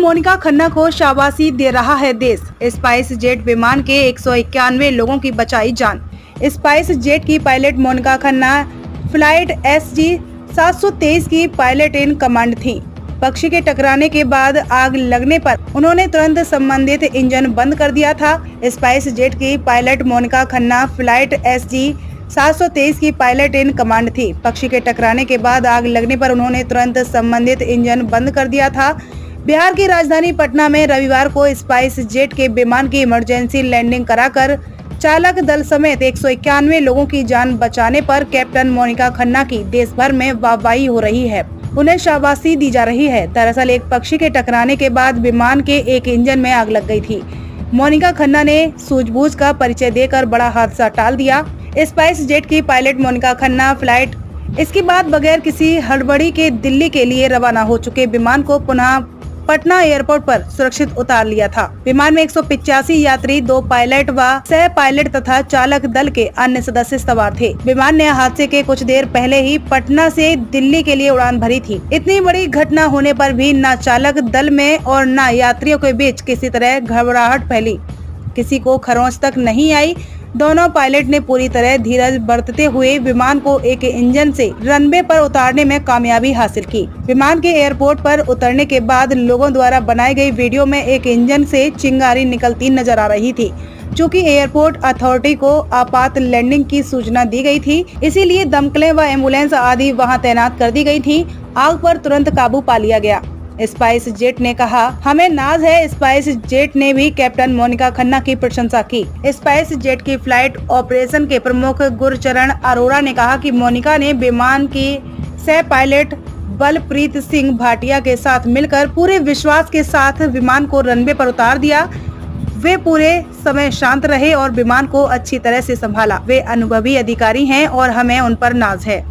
मोनिका खन्ना को शाबाशी दे रहा है देश। स्पाइस जेट विमान के 191 लोगों की बचाई जान। स्पाइस जेट की pilot Monika Khanna flight SG 723 की पायलट इन कमांड थी। पक्षी के टकराने के बाद आग लगने पर उन्होंने तुरंत संबंधित इंजन बंद कर दिया था। स्पाइस जेट की pilot Monika Khanna flight SG 723 की पायलट इन कमांड थी। पक्षी के टकराने के बाद आग लगने पर उन्होंने तुरंत संबंधित इंजन बंद कर दिया था। बिहार की राजधानी पटना में रविवार को स्पाइस जेट के विमान की इमरजेंसी लैंडिंग कराकर चालक दल समेत 191 लोगों की जान बचाने पर कैप्टन मोनिका खन्ना की देश भर में वाहवाही हो रही है। उन्हें शाबाशी दी जा रही है। दरअसल एक पक्षी के टकराने के बाद विमान के एक इंजन में आग लग गई थी। मोनिका खन्ना ने सूझबूझ का परिचय देकर बड़ा हादसा टाल दिया। स्पाइस जेट की पायलट मोनिका खन्ना फ्लाइट इसके बाद बगैर किसी हड़बड़ी के दिल्ली के लिए रवाना हो चुके विमान को पुनः पटना एयरपोर्ट पर सुरक्षित उतार लिया था। विमान में 185 यात्री, 2 पायलट व सह पायलट तथा चालक दल के अन्य सदस्य सवार थे। विमान ने हादसे के कुछ देर पहले ही पटना से दिल्ली के लिए उड़ान भरी थी। इतनी बड़ी घटना होने पर भी न चालक दल में और न यात्रियों के बीच किसी तरह घबराहट फैली। किसी को खरोंच तक नहीं आई। दोनों पायलट ने पूरी तरह धीरज बरतते हुए विमान को एक इंजन से रनवे पर उतारने में कामयाबी हासिल की। विमान के एयरपोर्ट पर उतरने के बाद लोगों द्वारा बनाई गई वीडियो में एक इंजन से चिंगारी निकलती नजर आ रही थी। चूँकि एयरपोर्ट अथॉरिटी को आपात लैंडिंग की सूचना दी गई थी, इसीलिए दमकलें व एम्बुलेंस आदि वहां तैनात कर दी गई थी। आग पर तुरंत काबू पा लिया गया। स्पाइस जेट ने कहा, हमें नाज है। स्पाइस जेट ने भी कैप्टन मोनिका खन्ना की प्रशंसा की। स्पाइस जेट की फ्लाइट ऑपरेशन के प्रमुख गुरचरण अरोड़ा ने कहा कि मोनिका ने विमान की सह पायलट बलप्रीत सिंह भाटिया के साथ मिलकर पूरे विश्वास के साथ विमान को रनवे पर उतार दिया। वे पूरे समय शांत रहे और विमान को अच्छी तरह से संभाला। वे अनुभवी अधिकारी हैं और हमें उन पर नाज है।